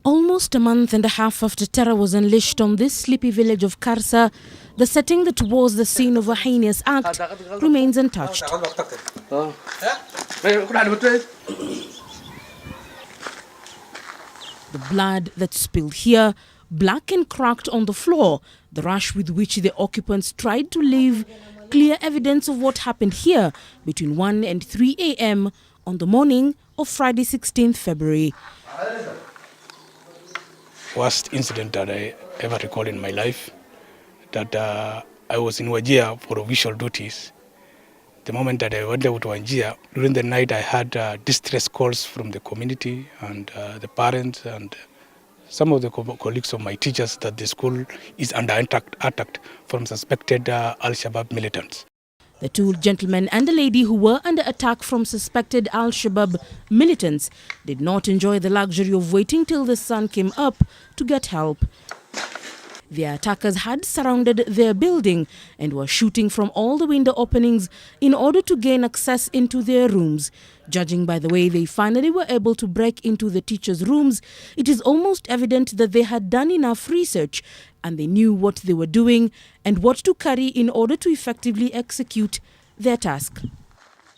Almost a month and a half after terror was unleashed on this sleepy village of Karsa, the setting that was the scene of a heinous act remains untouched. The blood that spilled here, black and cracked on the floor, the rush with which the occupants tried to leave, clear evidence of what happened here between 1 and 3 a.m. on the morning of Friday 16th February. Worst incident that I ever recall in my life, that I was in Wajir for official duties. The moment that I went out to Wajir, during the night I had distress calls from the community and the parents and some of the colleagues of my teachers that the school is under attack from suspected Al-Shabaab militants. The two gentlemen and a lady who were under attack from suspected Al-Shabaab militants did not enjoy the luxury of waiting till the sun came up to get help. The attackers had surrounded their building and were shooting from all the window openings in order to gain access into their rooms. Judging by the way they finally were able to break into the teachers' rooms, it is almost evident that they had done enough research and they knew what they were doing and what to carry in order to effectively execute their task.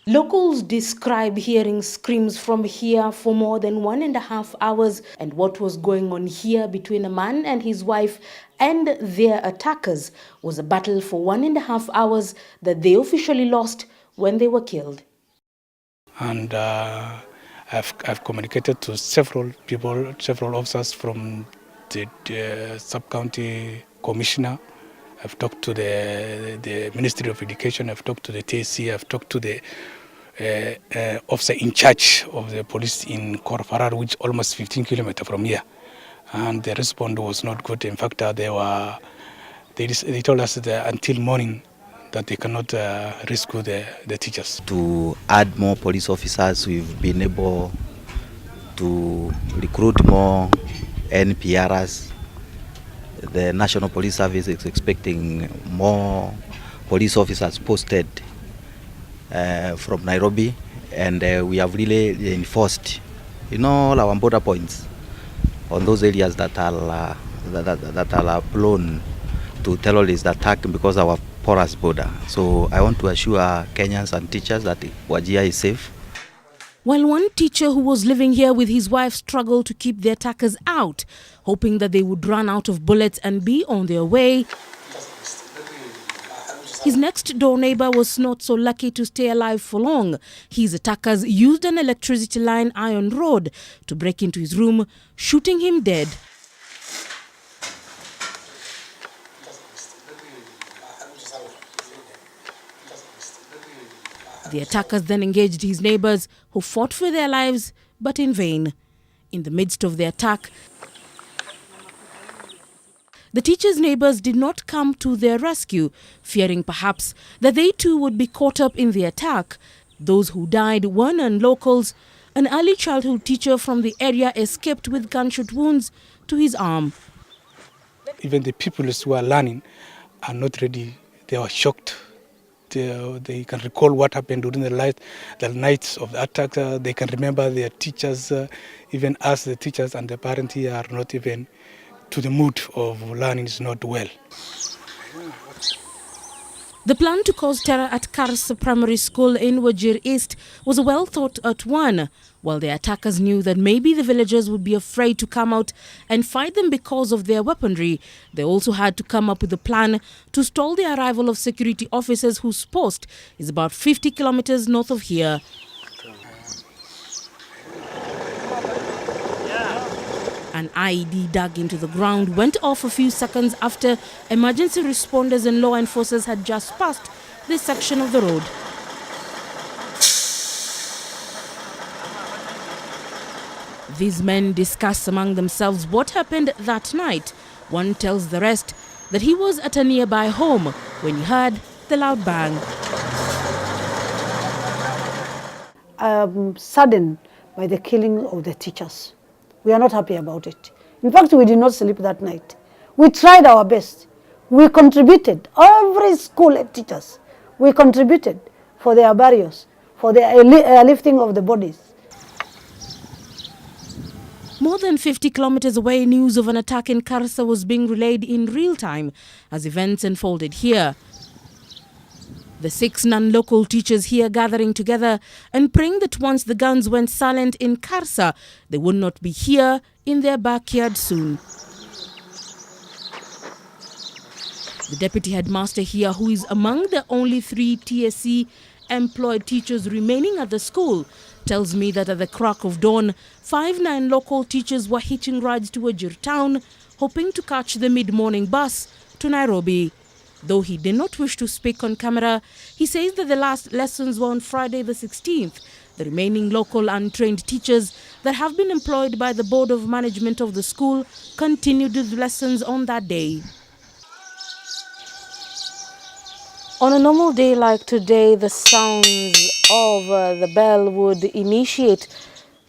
Locals describe hearing screams from here for more than 1.5 hours, and what was going on here between a man and his wife and their attackers was a battle for 1.5 hours that they officially lost when they were killed. And I've communicated to several people, several officers from the sub-county commissioner. I've talked to the Ministry of Education, I've talked to the TSC, I've talked to the officer in charge of the police in Korfarar, which is almost 15 kilometers from here. And the response was not good. In fact, they told us that until morning that they cannot rescue the teachers. To add more police officers, we've been able to recruit more NPRs. The National Police Service is expecting more police officers posted from Nairobi, and we have really enforced all our border points on those areas that are prone to terrorist attack because of our porous border. So I want to assure Kenyans and teachers that Wajir is safe. While one teacher who was living here with his wife struggled to keep the attackers out, hoping that they would run out of bullets and be on their way, his next-door neighbor was not so lucky to stay alive for long. His attackers used an electricity line iron rod to break into his room, shooting him dead. The attackers then engaged his neighbors, who fought for their lives, but in vain. In the midst of the attack, the teachers' neighbors did not come to their rescue, fearing perhaps that they too would be caught up in the attack. Those who died were non-locals. An early childhood teacher from the area escaped with gunshot wounds to his arm. Even the people who are learning are not ready. They are shocked. They can recall what happened during the nights of the attack. They can remember their teachers. Even us, the teachers and the parents here, are not even to the mood of learning is not well. The plan to cause terror at Karsa Primary School in Wajir East was a well-thought-out one. While the attackers knew that maybe the villagers would be afraid to come out and fight them because of their weaponry, they also had to come up with a plan to stall the arrival of security officers whose post is about 50 kilometers north of here. An IED dug into the ground went off a few seconds after emergency responders and law enforcers had just passed this section of the road. These men discuss among themselves what happened that night. One tells the rest that he was at a nearby home when he heard the loud bang. Saddened by the killing of the teachers. We are not happy about it. In fact, we did not sleep that night. We tried our best. We contributed, every school and teachers, we contributed for their burials, for the airlifting of the bodies. More than 50 kilometers away, news of an attack in Karsa was being relayed in real time as events unfolded here. The 6 non-local teachers here gathering together and praying that once the guns went silent in Karsa, they would not be here in their backyard soon. The deputy headmaster here, who is among the only 3 TSC employed teachers remaining at the school, tells me that at the crack of dawn, 5 non-local teachers were hitching rides to Wajir town, hoping to catch the mid-morning bus to Nairobi. Though he did not wish to speak on camera, he says that the last lessons were on Friday the 16th. The remaining local untrained teachers that have been employed by the Board of Management of the school continued the lessons on that day. On a normal day like today, the sounds of the bell would initiate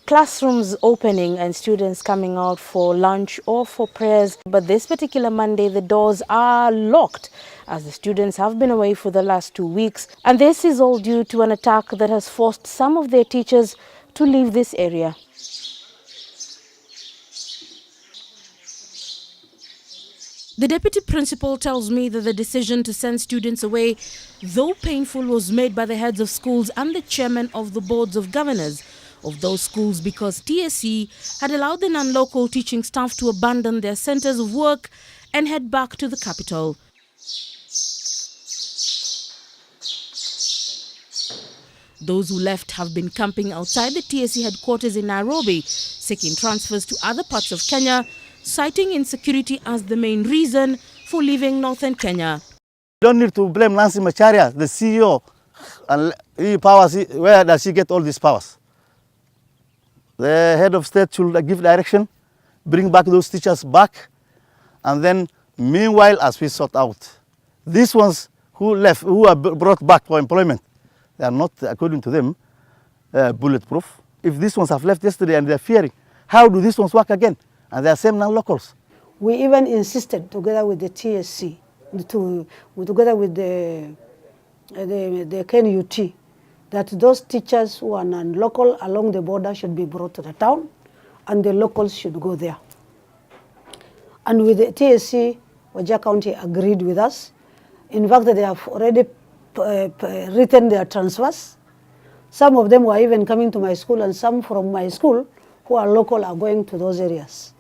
classrooms opening and students coming out for lunch or for prayers. But this particular Monday, the doors are locked as the students have been away for the last 2 weeks. And this is all due to an attack that has forced some of their teachers to leave this area. The deputy principal tells me that the decision to send students away, though painful, was made by the heads of schools and the chairman of the boards of governors of those schools because TSC had allowed the non-local teaching staff to abandon their centers of work and head back to the capital. Those who left have been camping outside the TSC headquarters in Nairobi, seeking transfers to other parts of Kenya, citing insecurity as the main reason for leaving northern Kenya. You don't need to blame Nancy Macharia, the CEO, and powers. Where does she get all these powers? The head of state should give direction, bring back those teachers back, and then meanwhile, as we sort out these ones who left, who are brought back for employment, they are not, according to them, bulletproof. If these ones have left yesterday and they're fearing, how do these ones work again? And they are same non-locals. We even insisted, together with the TSC, together with the KNUT, that those teachers who are non-local along the border should be brought to the town, and the locals should go there. And with the TSC, Wajir County agreed with us. In fact, they have already written their transfers. Some of them were even coming to my school, and some from my school who are local are going to those areas.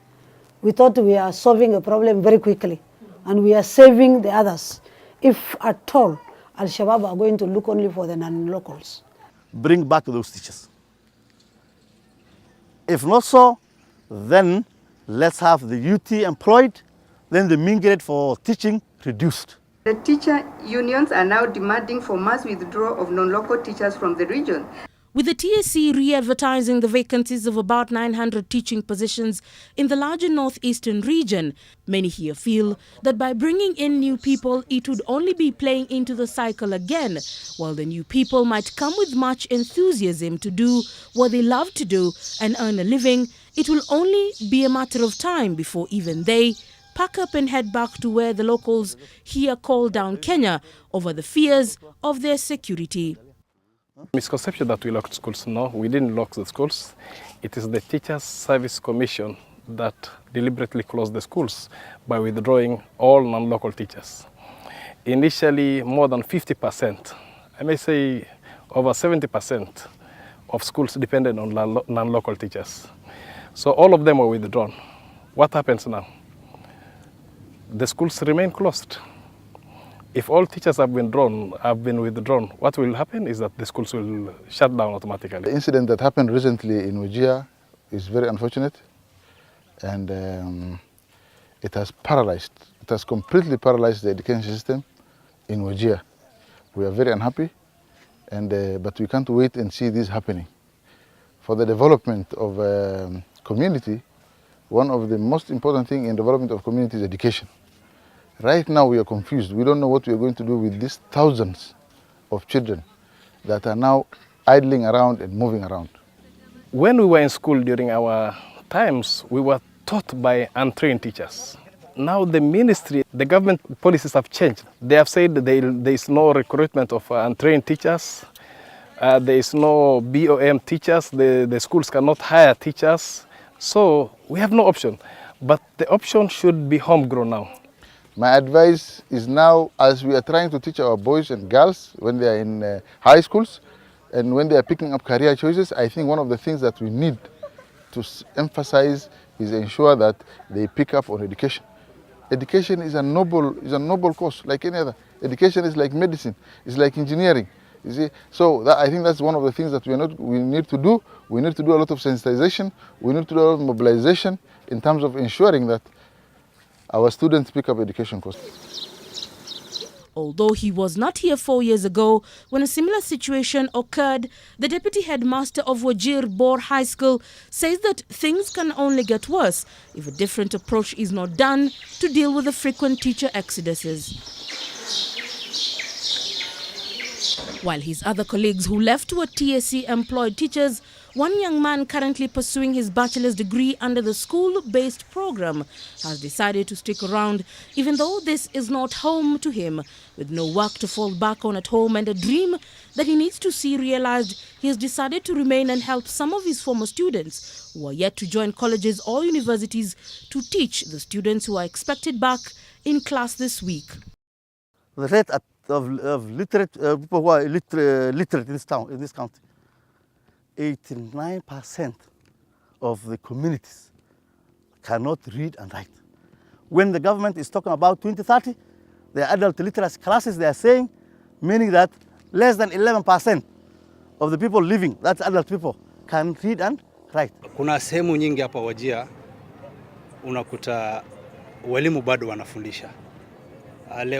We thought we are solving a problem very quickly, and we are saving the others. If at all, Al-Shabaab are going to look only for the non-locals. Bring back those teachers. If not so, then let's have the UT employed, then the mean grade for teaching reduced. The teacher unions are now demanding for mass withdrawal of non-local teachers from the region. With the TSC re-advertising the vacancies of about 900 teaching positions in the larger northeastern region, many here feel that by bringing in new people, it would only be playing into the cycle again, while the new people might come with much enthusiasm to do what they love to do and earn a living. It will only be a matter of time before even they pack up and head back to where the locals here call down Kenya over the fears of their security. Misconception that we locked schools. No, we didn't lock the schools. It is the Teachers Service Commission that deliberately closed the schools by withdrawing all non-local teachers. Initially, more than 50%, I may say over 70% of schools depended on non-local teachers. So all of them were withdrawn. What happens now? The schools remain closed. If all teachers have been withdrawn, what will happen is that the schools will shut down automatically. The incident that happened recently in Wajir is very unfortunate, and it has completely paralyzed the education system in Wajir. We are very unhappy, but we can't wait and see this happening. For the development of community, one of the most important things in development of community is education. Right now we are confused. We don't know what we are going to do with these thousands of children that are now idling around and moving around. When we were in school during our times, we were taught by untrained teachers. Now the ministry, the government policies have changed. They have said that there is no recruitment of untrained teachers. There is no BOM teachers. The schools cannot hire teachers. So We have no option, but the option should be homegrown now. My advice is now, as we are trying to teach our boys and girls when they are in high schools and when they are picking up career choices, I think one of the things that we need to emphasize is ensure that they pick up on education. Education is a noble cause like any other. Education is like medicine, it's like engineering. You see, so I think that's one of the things that we need to do. We need to do a lot of sensitization. We need to do a lot of mobilization in terms of ensuring that our students pick up education courses. Although he was not here 4 years ago when a similar situation occurred, the deputy headmaster of Wajir Bor High School says that things can only get worse if a different approach is not done to deal with the frequent teacher exoduses. While his other colleagues who left were TSC employed teachers, one young man currently pursuing his bachelor's degree under the school-based program has decided to stick around, even though this is not home to him. With no work to fall back on at home and a dream that he needs to see realized, he has decided to remain and help some of his former students who are yet to join colleges or universities to teach the students who are expected back in class this week. The rate of literate people who are literate in this county, 89% of the communities cannot read and write. When the government is talking about 2030, the adult literacy classes, they are saying, meaning that less than 11% of the people living, that's adult people, can read and write. Kuna sehemu nyingi hapa Wajir unakuta walimu bado wanafundisha.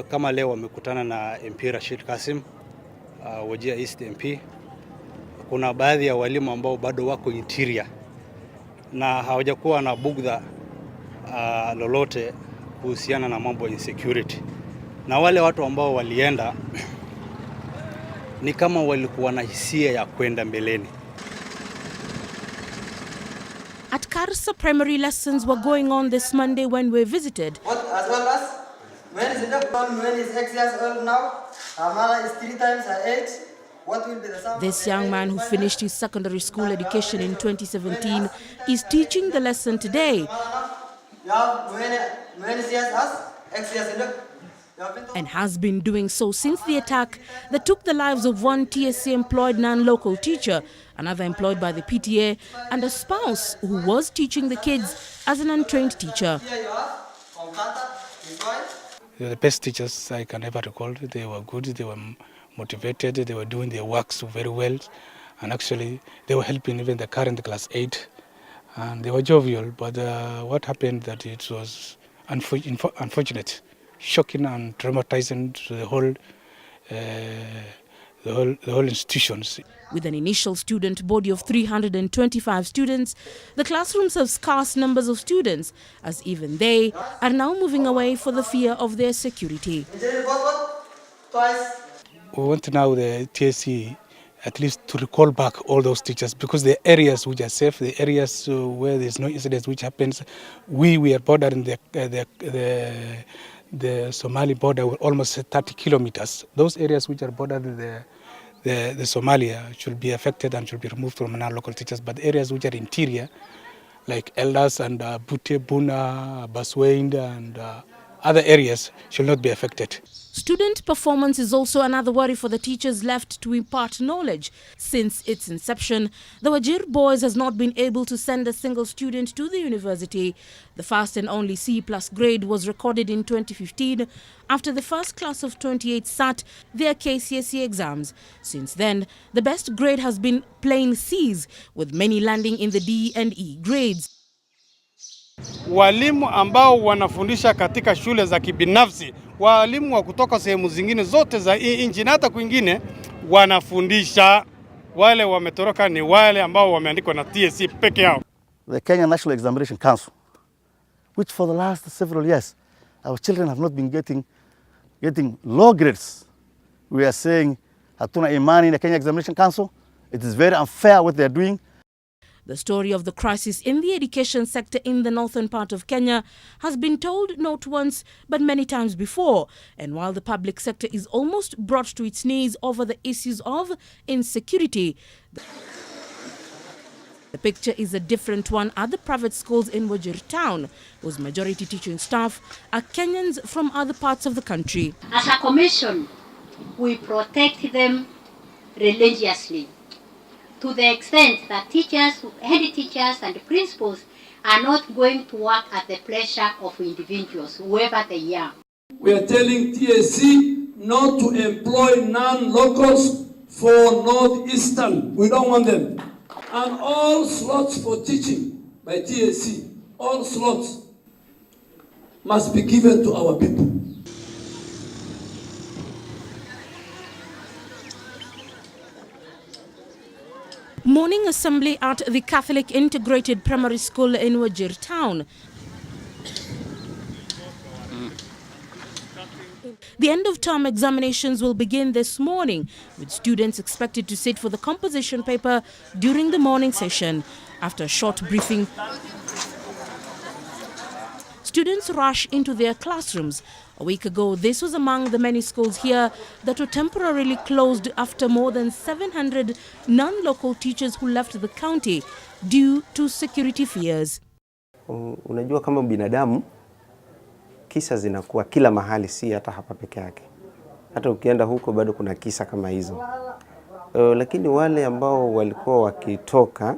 Kama leo wamekutana na MP Rashid Kasim, Wajir East MP. Kuna baadhi ya walimu ambao bado wako interior na hawajakuwa na bugdha lolote kuhusiana na mambo ya insecurity. Na wale watu ambao walienda ni kama walikuwa na hisia ya kwenda mbeleni. At Karsa, primary lessons were going on this Monday when we visited. As well as when is enough, when is X years old now, Amala is 3 times her age. What will be the sum? This young man who finished his secondary school education in 2017 is teaching the lesson today and has been doing so since the attack that took the lives of one TSC employed non-local teacher, another employed by the PTA, and a spouse who was teaching the kids as an untrained teacher. They were the best teachers I can ever recall. They were good, they were motivated, they were doing their works very well, and actually they were helping even the current class 8, and they were jovial. But what happened that it was unfortunate, shocking and traumatizing to the whole institutions. With an initial student body of 325 students, the classrooms have scarce numbers of students, as even they are now moving away for the fear of their security. We want now the TSC at least to recall back all those teachers, because the areas which are safe, the areas where there's no incidents which happens, we are bordering the Somali border with almost 30 kilometers. Those areas which are bordering the Somalia should be affected and should be removed from non-local teachers. But areas which are interior, like Elders and Bute, Buna, Baswain and other areas should not be affected. Student performance is also another worry for the teachers left to impart knowledge. Since its inception, the Wajir Boys has not been able to send a single student to the university. The first and only C+ grade was recorded in 2015 after the first class of 28 sat their KCSE exams. Since then, the best grade has been plain C's, with many landing in the D and E grades. Walimu ambao wanafundisha katika shule za kibinafsi, walimu wa kutoka sehemu zingine zote za nchi na hata kwingine wanafundisha. Wale wametoroka ni wale ambao wameandikwa na TSC peke yao. The Kenya National Examination Council, which for the last several years our children have not been getting low grades. We are saying hatuna imani in the Kenya Examination Council. It is very unfair what they are doing. The story of the crisis in the education sector in the northern part of Kenya has been told not once but many times before. And while the public sector is almost brought to its knees over the issues of insecurity, The picture is a different one at the private schools in Wajir town, whose majority teaching staff are Kenyans from other parts of the country. As a commission, we protect them religiously to the extent that teachers, head teachers and principals are not going to work at the pleasure of individuals, whoever they are. We are telling TSC not to employ non-locals for Northeastern. We don't want them. And all slots for teaching by TSC, all slots must be given to our people. Morning assembly at the Catholic Integrated Primary School in Wajir town. The end-of-term examinations will begin this morning, with students expected to sit for the composition paper during the morning session. After a short briefing, students rush into their classrooms. A week ago, this was among the many schools here that were temporarily closed after more than 700 non-local teachers who left the county due to security fears. Unajua kama binadamu, kisa zinakuwa kila mahali, si hata hapa peke yake. Hata ukienda huko bado kuna kisa kama hizo. Lakini wale ambao walikuwa wakitoka,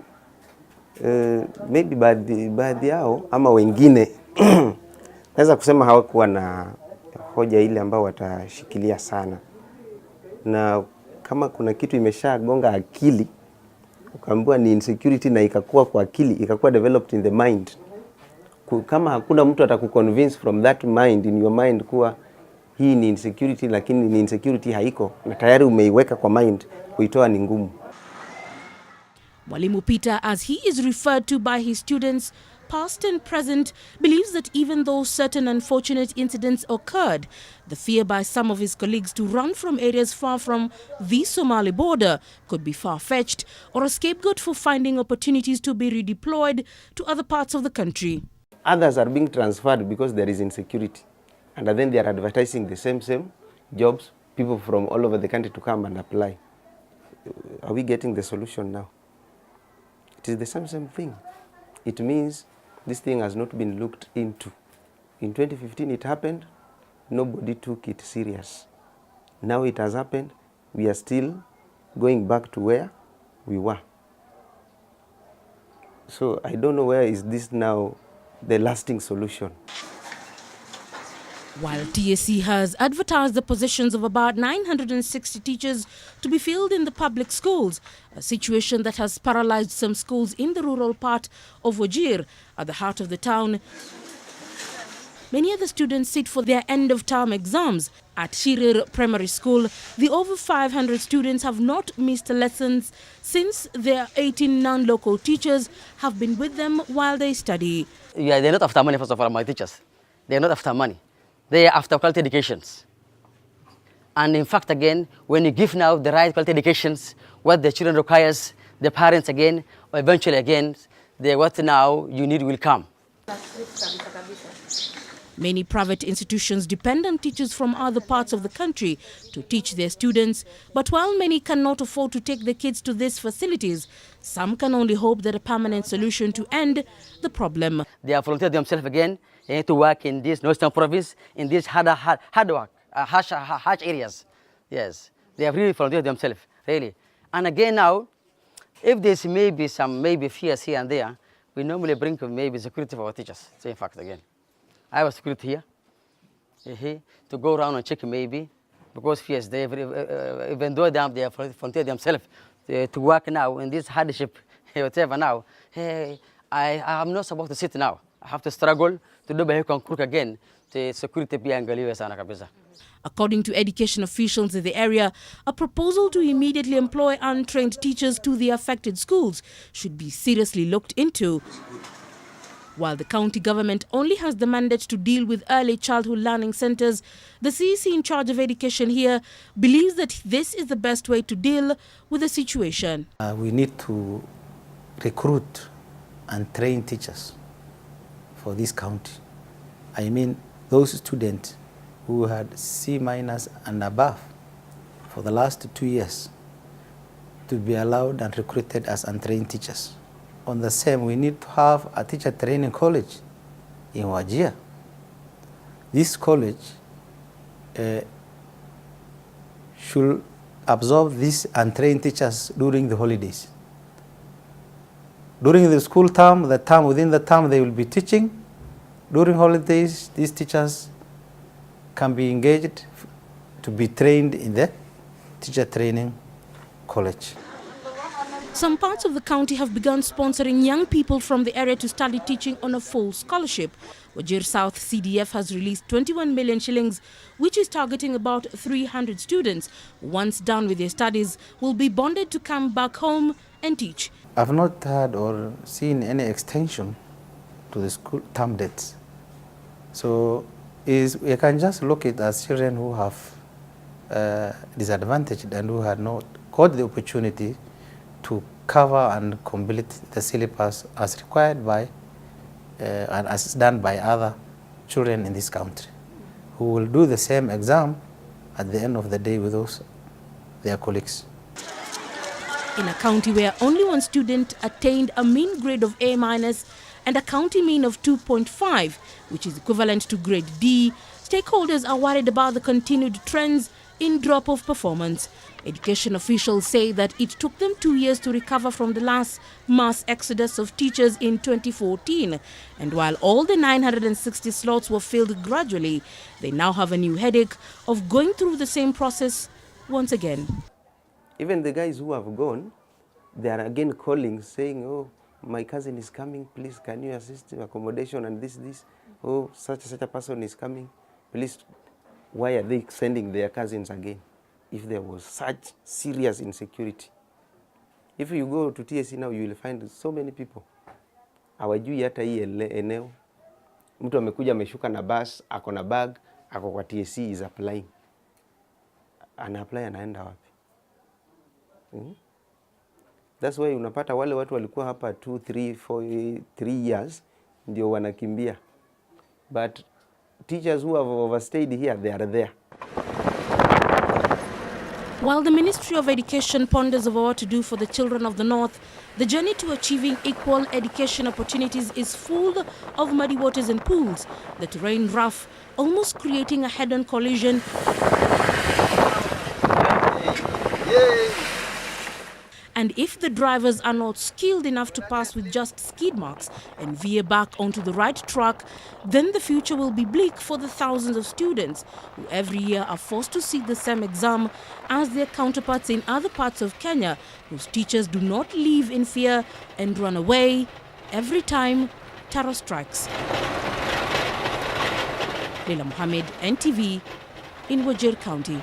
maybe baadhi yao ama wengine, naweza kusema hawakuwa na hoja ile ambao watashikilia sana. Na kama kuna kitu imeshagonga akili, ukaambiwa ni insecurity na ikakuwa kwa akili, ikakuwa developed in the mind. Kama hakuna mtu atakuconvince from that mind, in your mind, kuwa hii ni insecurity, lakini ni insecurity haiko, na tayari umeiweka kwa mind, kuitoa ni ngumu. Mwalimu Peter, as he is referred to by his students, past and present, believes that even though certain unfortunate incidents occurred, the fear by some of his colleagues to run from areas far from the Somali border could be far-fetched, or a scapegoat for finding opportunities to be redeployed to other parts of the country. Others are being transferred because there is insecurity, and then they are advertising the same jobs, people from all over the country to come and apply. Are we getting the solution now? It is the same thing. It means this thing has not been looked into. In 2015 it happened, nobody took it serious. Now it has happened, we are still going back to where we were. So I don't know where is this now the lasting solution. While TSC has advertised the positions of about 960 teachers to be filled in the public schools, a situation that has paralyzed some schools in the rural part of Wajir, at the heart of the town. Many other students sit for their end-of-term exams. At Shirir Primary School, the over 500 students have not missed lessons since their 18 non-local teachers have been with them while they study. Yeah, they're not after money, first of all, my teachers. They're not after money. They are after quality educations. And in fact, again, when you give now the right quality educations, what the children requires, the parents again, or eventually again, what now you need will come. Many private institutions depend on teachers from other parts of the country to teach their students, but while many cannot afford to take their kids to these facilities, some can only hope that a permanent solution to end the problem. They have volunteered themselves again to work in this Northern province, in these hard work, harsh areas. Yes, they have really volunteered themselves, really. And again now, if there's maybe some fears here and there, we normally bring maybe security for our teachers. So in fact, again, I was security here to go around and check maybe, because fears, they even though they have volunteered themselves to work now in this hardship, whatever now, hey, I'm not supposed to sit now. I have to struggle to do my cook again to security piangaliwe sana kabisa. According to education officials in the area, a proposal to immediately employ untrained teachers to the affected schools should be seriously looked into. While the county government only has the mandate to deal with early childhood learning centers, the CEC in charge of education here believes that this is the best way to deal with the situation. We need to recruit and train teachers for this county. I mean, those students who had C- and above for the last 2 years to be allowed and recruited as untrained teachers. on the same, we need to have a teacher training college in Wajir. This college should absorb these and train teachers during the holidays. During the school term, within the term they will be teaching. During holidays, these teachers can be engaged to be trained in the teacher training college. Some parts of the county have begun sponsoring young people from the area to study teaching on a full scholarship. Wajir South CDF has released 21 million shillings, which is targeting about 300 students. Once done with their studies, will be bonded to come back home and teach. I've not heard or seen any extension to the school term dates. So we can just look at as children who have disadvantaged and who had not got the opportunity to cover and complete the syllabus as required by and as done by other children in this country, who will do the same exam at the end of the day with their colleagues. In a county where only one student attained a mean grade of A- and a county mean of 2.5, which is equivalent to grade D, stakeholders are worried about the continued trends in drop-off performance. Education officials say that it took them 2 years to recover from the last mass exodus of teachers in 2014. And while all the 960 slots were filled gradually, they now have a new headache of going through the same process once again. Even the guys who have gone, they are again calling, saying, oh, my cousin is coming, please can you assist in accommodation and this. Oh, such a person is coming, please. Why are they sending their cousins again if there was such serious insecurity? If you go to TSC now, you will find so many people. Hawajui hata hii eneo. Mtu amekuja ameshuka na bus, ako na bag, ako kwa TSC is applying. Ana-apply anaenda wapi? That's why unapata wale watu walikuwa hapa 2, 3, 4, 3 years ndio wanakimbia. But teachers who have overstayed here, they are there. While the Ministry of Education ponders over what to do for the children of the North, the journey to achieving equal education opportunities is full of muddy waters and pools, the terrain rough, almost creating a head-on collision. And if the drivers are not skilled enough to pass with just skid marks and veer back onto the right track, then the future will be bleak for the thousands of students who every year are forced to sit the same exam as their counterparts in other parts of Kenya, whose teachers do not live in fear and run away every time terror strikes. Leila Mohammed, NTV, in Wajir County.